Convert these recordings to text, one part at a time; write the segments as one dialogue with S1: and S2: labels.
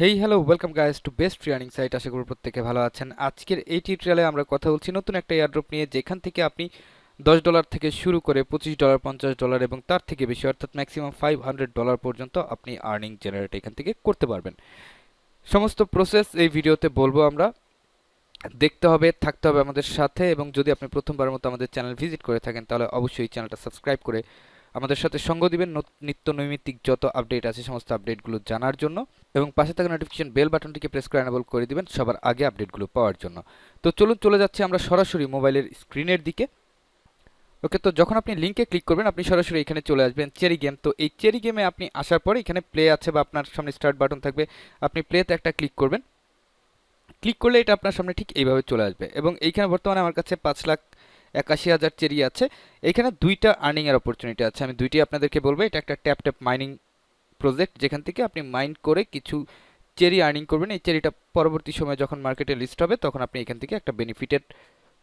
S1: Hey hello welcome guys to best free earning site. আশা করি প্রত্যেকে ভালো আছেন। আজকের এই টিউটোরিয়ালে আমরা কথা বলছি নতুন একটা এয়ারড্রপ নিয়ে, যেখান থেকে আপনি $10 থেকে শুরু করে $25, $50 এবং তার থেকে বেশি অর্থাৎ ম্যাক্সিমাম $500 পর্যন্ত আপনি আর্নিং জেনারেট এখান থেকে করতে পারবেন। সমস্ত প্রসেস এই ভিডিওতে বলবো আমরা। দেখতে হবে, থাকতে হবে আমাদের সাথে, এবং যদি আপনি প্রথমবারের মতো আমাদের চ্যানেল ভিজিট করে থাকেন তাহলে অবশ্যই চ্যানেলটা সাবস্ক্রাইব করে আমাদের সাথে সঙ্গ দিবেন নিত্য নৈমিত্তিক যত আপডেট আছে সমস্ত আপডেটগুলো জানার জন্য, এবং পাশে থাকা নোটিফিকেশন বেল বাটনটিকে প্রেস করে এনেবল করে দিবেন সবার আগে আপডেটগুলো পাওয়ার জন্য। তো চলুন চলে যাচ্ছি আমরা সরাসরি মোবাইলের স্ক্রিনের দিকে। ওকে, তো যখন আপনি লিঙ্কে ক্লিক করবেন আপনি সরাসরি এখানে চলে আসবেন চেরি গেম। তো এই চেরি গেমে আপনি আসার পরে এখানে প্লে আছে বা আপনার সামনে স্টার্ট বাটন থাকবে, আপনি প্লেতে একটা ক্লিক করবেন। ক্লিক করলে এটা আপনার সামনে ঠিক এইভাবে চলে আসবে, এবং এইখানে বর্তমানে আমার কাছে 5,81,000 চেরি আছে। এখানে দুইটা আর্নিংয়ের অপরচুনিটি আছে, আমি দুইটি আপনাদেরকে বলবো। এটা একটা ট্যাপ ট্যাপ মাইনিং প্রজেক্ট, যেখান থেকে আপনি মাইন করে কিছু চেরি আর্নিং করবেন। এই চেরিটা পরবর্তী সময়ে যখন মার্কেটে লিস্ট হবে তখন আপনি এখান থেকে একটা বেনিফিটেড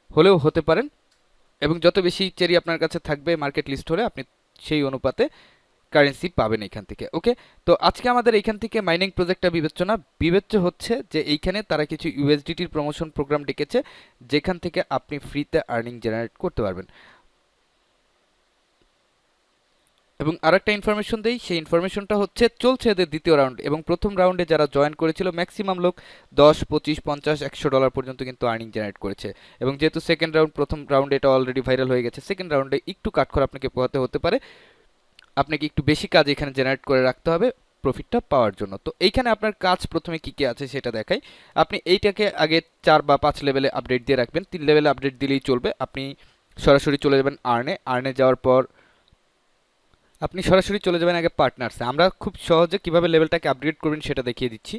S1: হলেও হতে পারেন, এবং যত বেশি চেরি আপনার কাছে থাকবে মার্কেট লিস্ট হলে আপনি সেই অনুপাতে কারেন্সি পাবেন এখান থেকে। ওকে, তো আজকে আমাদের এখান থেকে মাইনিং প্রজেক্টটা বিবেচ্য হচ্ছে যে এইখানে তারা কিছু ইউএসডিটির প্রমোশন প্রোগ্রাম ডেকেছে, যেখান থেকে আপনি ফ্রিতে আর্নিং জেনারেট করতে পারবেন। এবং আরেকটা ইনফরমেশন দেই, সেই ইনফরমেশনটা হচ্ছে চলছে এদের দ্বিতীয় রাউন্ড, এবং প্রথম রাউন্ডে যারা জয়েন করেছিল ম্যাক্সিমাম লোক 10, 25, 50, $100 পর্যন্ত কিন্তু আর্নিং জেনারেট করেছে। এবং যেহেতু সেকেন্ড রাউন্ড, প্রথম রাউন্ডে এটা অলরেডি ভাইরাল হয়ে গেছে, সেকেন্ড রাউন্ডে একটু কাটখড় আপনাকে পোহাতে হতে পারে। আপনাকে একটু বেশি কাজ এখানে জেনারেট করে রাখতে হবে প্রফিটটা পাওয়ার জন্য। তো এইখানে আপনার কাজ প্রথমে কী কী আছে সেটা দেখাই। আপনি এইটাকে আগে 4 বা 5 লেভেলে আপডেট দিয়ে রাখবেন, 3 লেভেলে আপডেট দিলেই চলবে। আপনি সরাসরি চলে যাবেন আর্নে যাওয়ার পর আপনি সরাসরি চলে যাবেন আগে পার্টনার্সে। আমরা খুব সহজে কিভাবে লেভেলটাকে আপগ্রেড করবেন সেটা দেখিয়ে দিচ্ছি।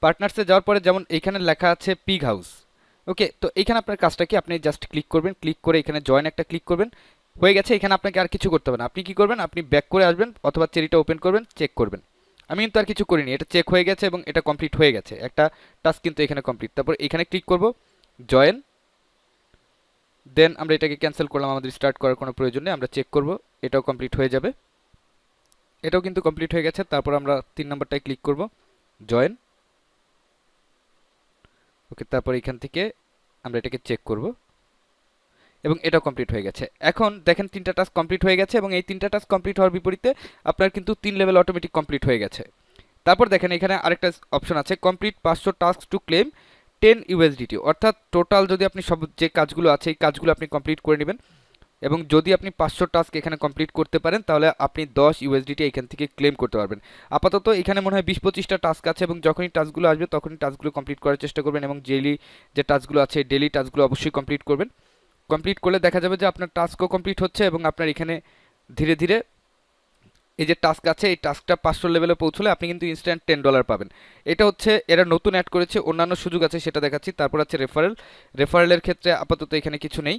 S1: পার্টনার্সে যাওয়ার পরে যেমন এইখানে লেখা আছে পিগ হাউস। ওকে, তো এইখানে আপনার কাজটা কি, আপনি জাস্ট ক্লিক করবেন, ক্লিক করে এখানে জয়েন একটা ক্লিক করবেন। হয়ে গেছে, এখানে আপনাকে আর কিছু করতে হবে না। আপনি কি করবেন, আপনি ব্যাক করে আসবেন অথবা চেরিটা ওপেন করবেন, চেক করবেন। আমি কিন্তু আর কিছু করিনি, এটা চেক হয়ে গেছে এবং এটা কমপ্লিট হয়ে গেছে, একটা টাস্ক কিন্তু এখানে কমপ্লিট। তারপর এখানে ক্লিক করব জয়েন, দেন আমরা এটাকে ক্যান্সেল করলাম, আমাদের স্টার্ট করার কোনো প্রয়োজন নেই। আমরা চেক করব, এটাও কমপ্লিট হয়ে যাবে, এটাও কিন্তু কমপ্লিট হয়ে গেছে। তারপর আমরা 3 নম্বরটায় ক্লিক করব জয়েন। ওকে, তারপর এখান থেকে আমরা এটাকে চেক করব, এবং এটাও কমপ্লিট হয়ে গেছে। এখন দেখেন 3টা টাস্ক কমপ্লিট হয়ে গেছে, এবং এই 3টা টাস্ক কমপ্লিট হওয়ার বিপরীতে আপনার কিন্তু 3 লেভেল অটোমেটিক কমপ্লিট হয়ে গেছে। তারপর দেখেন এখানে আরেকটা অপশন আছে, complete 500 task to claim 10 USDT, অর্থাৎ টোটাল যদি আপনি সব যে কাজগুলো আছে এই কাজগুলো আপনি কমপ্লিট করে নেবেন, এবং যদি আপনি 500 টাস্ক এখানে কমপ্লিট করতে পারেন তাহলে আপনি 10 ইউএসডিটি এখান থেকে ক্লেম করতে পারবেন। আপাতত এখানে মনে হয় 20-25টা টাস্ক আছে, এবং যখনই টাস্কগুলো আসবে তখনই টাস্কগুলো কমপ্লিট করার চেষ্টা করবেন, এবং ডেইলি যে টাস্কগুলো আছে ডেইলি টাস্কগুলো অবশ্যই কমপ্লিট করবেন। কমপ্লিট করলে দেখা যাবে যে আপনার টাস্কও কমপ্লিট হচ্ছে, এবং আপনার এখানে ধীরে ধীরে এই যে টাস্ক আছে এই টাস্কটা 500 লেভেলে পৌঁছলে আপনি কিন্তু ইনস্ট্যান্ট $10 পাবেন। এটা হচ্ছে এরা নতুন অ্যাড করেছে, অন্যান্য সুযোগ আছে সেটা দেখাচ্ছি। তারপর আছে রেফারেলের ক্ষেত্রে আপাতত এখানে কিছু নেই।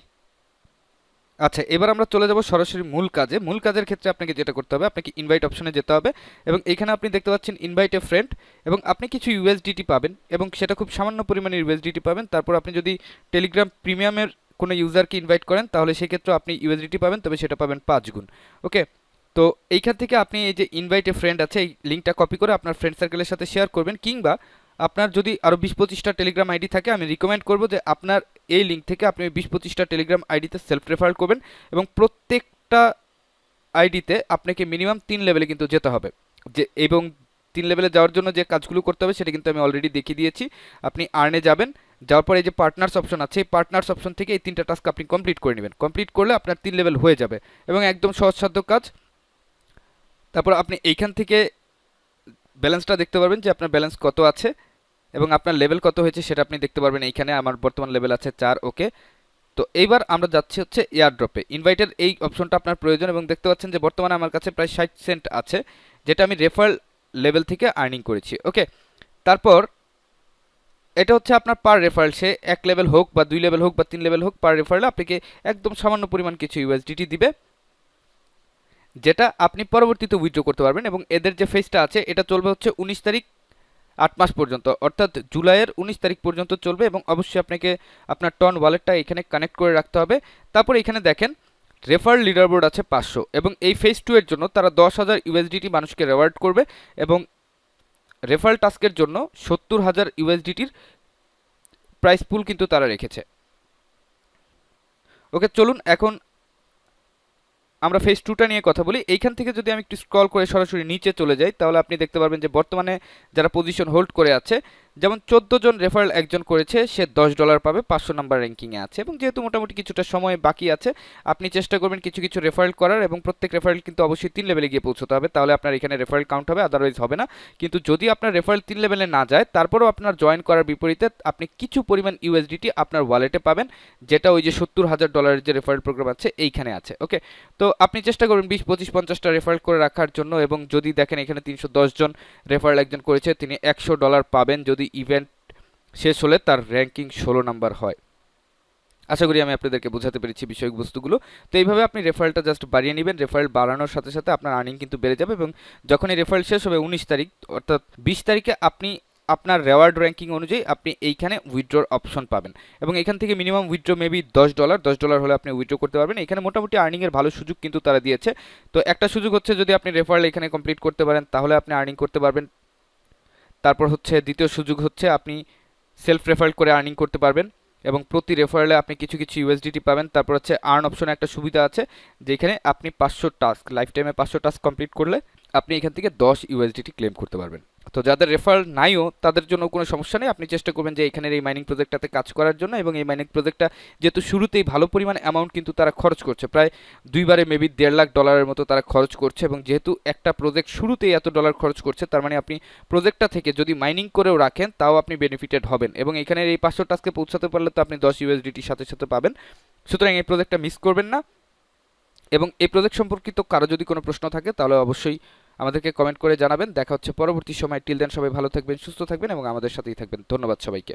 S1: আচ্ছা, এবার আমরা চলে যাব সরাসরি মূল কাজে। মূল কাজের ক্ষেত্রে আপনাকে যেটা করতে হবে, আপনাকে ইনভাইট অপশনে যেতে হবে, এবং এখানে আপনি দেখতে পাচ্ছেন ইনভাইট এ ফ্রেন্ড, এবং আপনি কিছু ইউএসডিটি পাবেন, এবং সেটা খুব সামান্য পরিমাণে ইউএসডিটি পাবেন। তারপর আপনি যদি টেলিগ্রাম প্রিমিয়ামের কোনো ইউজারকে ইনভাইট করেন তাহলে সেক্ষেত্রে আপনি ইউএসডিটি পাবেন, তবে সেটা পাবেন 5 গুণ। ওকে, তো এইখান থেকে আপনি এই যে ইনভাইট এ ফ্রেন্ড আছে এই লিঙ্কটা কপি করে আপনার ফ্রেন্ড সার্কেলের সাথে শেয়ার করবেন, কিংবা আপনার যদি আরও 20-25টা টেলিগ্রাম আইডি থাকে আমি রিকমেন্ড করব যে আপনার এই লিঙ্ক থেকে আপনি 20-25টা টেলিগ্রাম আইডিতে সেলফ রেফারেল করবেন, এবং প্রত্যেকটা আইডিতে আপনাকে মিনিমাম 3 লেভেলে কিন্তু যেতে হবে। এবং 3 লেভেলে যাওয়ার জন্য যে কাজগুলো করতে হবে সেটা কিন্তু আমি অলরেডি দেখিয়ে দিয়েছি। আপনি আর্নে যাবেন, যাওয়ার পরে এই যে পার্টনার্স অপশন আছে এই পার্টনার্স অপশন থেকে এই 3টা টাস্ক আপনি কমপ্লিট করে নেবেন। কমপ্লিট করলে আপনার 3 লেভেল হয়ে যাবে, এবং একদম সহজসাধ্য কাজ। তারপর আপনি এইখান থেকে ব্যালেন্সটা দেখতে পারবেন যে আপনার ব্যালেন্স কত আছে এবং আপনার লেভেল কত হয়েছে সেটা আপনি দেখতে পারবেন। এইখানে আমার বর্তমান লেভেল আছে 4। ওকে, তো এইবার আমরা যাচ্ছি হচ্ছে এয়ারড্রপে। ইনভাইটের এই অপশনটা আপনার প্রয়োজন, এবং দেখতে পাচ্ছেন যে বর্তমানে আমার কাছে প্রায় 60 সেন্ট আছে, যেটা আমি রেফারেল লেভেল থেকে আর্নিং করেছি। ওকে, তারপর এটা হচ্ছে আপনার পার রেফারেল, সে 1 লেভেল হোক বা 2 লেভেল হোক বা 3 লেভেল হোক, পার রেফারেল আপনাকে একদম সামান্য পরিমাণ কিছু ইউএসডিটি দিবে, যেটা আপনি পরবর্তীতে উইথড্র করতে পারবেন। এবং এদের যে ফেজটা আছে এটা চলবে হচ্ছে 19 তারিখ 8 মাস পর্যন্ত, অর্থাৎ জুলাইয়ের 19 তারিখ পর্যন্ত চলবে, এবং অবশ্যই আপনাকে আপনার টন ওয়ালেটটা এখানে কানেক্ট করে রাখতে হবে। তারপর এখানে দেখেন রেফার লিডারবোর্ড আছে 500, এবং এই ফেজ 2 এর জন্য তারা 10,000 ইউএসডিটি মানুষকে রেওয়ার্ড করবে, এবং রেফারেল টাস্কের জন্য 70,000 ইউএসডিটির প্রাইস পুল কিন্তু তারা রেখেছে। ওকে, চলুন এখন আমরা ফেজ 2টা নিয়ে কথা বলি। এইখান থেকে যদি আমি একটু স্ক্রল করে সরাসরি নিচে চলে যাই, তাহলে আপনি দেখতে পারবেন যে বর্তমানে যারা পজিশন হোল্ড করে আছে, যেমন 14 জন রেফারেল একজন করেছে, সে $10 পাবে, 500 নাম্বার র্যাঙ্কিংয়ে আছে। এবং যেহেতু মোটামুটি কিছুটা সময় বাকি আছে, আপনি চেষ্টা করবেন কিছু কিছু রেফারেল করার, এবং প্রত্যেক রেফারেল কিন্তু অবশ্যই 3 লেভেলে গিয়ে পৌঁছতে হবে, তাহলে আপনার এখানে রেফারেল কাউন্ট হবে, আদারওয়াইজ হবে না। কিন্তু যদি আপনার রেফারেল 3 লেভেলে না যায়, তারপরেও আপনার জয়েন করার বিপরীতে আপনি কিছু পরিমাণ ইউএসডিটি আপনার ওয়ালেটে পাবেন, যেটা ওই যে $70,000 যে রেফারেল প্রোগ্রাম আছে এইখানে আছে। ওকে, তো আপনি চেষ্টা করবেন 20, 25, 50টা রেফারেল করে রাখার জন্য। এবং যদি দেখেন এখানে 310 জন রেফারেল একজন করেছে, তিনি $100 পাবেন যদি ইভেন্ট শেষ হলে তার র্যাঙ্কিং 16 নাম্বার হয়। আশা করি আমি আপনাদেরকে বোঝাতে পেরেছি বিষয়বস্তুগুলো। তো এইভাবে আপনি রেফারেলটা জাস্ট বাড়িয়ে নেবেন। রেফারেল বাড়ানোর সাথে সাথে আপনার আর্নিং কিন্তু বেড়ে যাবে, এবং যখন এই রেফারেল শেষ হবে 19 তারিখ, অর্থাৎ 20 তারিখে আপনি আপনার রেওয়ার্ড র্যাঙ্কিং অনুযায়ী আপনি এইখানে উইথড্রর অপশন পাবেন, এবং এখান থেকে মিনিমাম উইথড্র মেবি $10 হলে আপনি উইথড্র করতে পারবেন। এখানে মোটামুটি আর্নিংয়ের ভালো সুযোগ কিন্তু তারা দিয়েছে। তো একটা সুযোগ হচ্ছে, যদি আপনি রেফারেল এখানে কমপ্লিট করতে পারেন তাহলে আপনি আর্নিং করতে পারবেন। তারপর হচ্ছে দ্বিতীয় সুযোগ হচ্ছে আপনি সেলফ রেফারেল করে আর্নিং করতে পারবেন, এবং প্রতি রেফারেলে আপনি কিছু কিছু ইউএসডিটি পাবেন। তারপর হচ্ছে আর্ন অপশনে একটা সুবিধা আছে, যেখানে আপনি 500 টাস্ক, লাইফ টাইমে 500 টাস্ক কমপ্লিট করলে আপনি এখান থেকে 10 ইউএসডিটি ক্লেম করতে পারবেন। তো যাদের রেফারেল নাইও তাদের জন্য কোনো সমস্যা নেই, আপনি চেষ্টা করবেন যে এখানের এই মাইনিং প্রজেক্টটাতে কাজ করার জন্য। এবং এই মাইনিং প্রজেক্টটা যেহেতু শুরুতেই ভালো পরিমাণ অ্যামাউন্ট কিন্তু তারা খরচ করছে, প্রায় দুইবারে মেবি $1.5 লাখ মতো তারা খরচ করছে, এবং যেহেতু একটা প্রজেক্ট শুরুতেই এত ডলার খরচ করছে, তার মানে আপনি প্রজেক্টটা থেকে যদি মাইনিং করেও রাখেন তাও আপনি বেনিফিটেড হবেন। এবং এখানের এই 500 টাস্কে পৌঁছাতে পারলে তো আপনি 10 ইউএসডিটির সাথে সাথে পাবেন। সুতরাং এই প্রজেক্টটা মিস করবেন না। এবং এই প্রজেক্ট সম্পর্কিত কারো যদি কোনো প্রশ্ন থাকে তাহলে অবশ্যই আমাদেরকে কমেন্ট করে জানাবেন। দেখা হচ্ছে পরবর্তী সময়। টিল দেন সবাই ভালো থাকবেন, সুস্থ থাকবেন, এবং আমাদের সাথেই থাকবেন। ধন্যবাদ সবাইকে।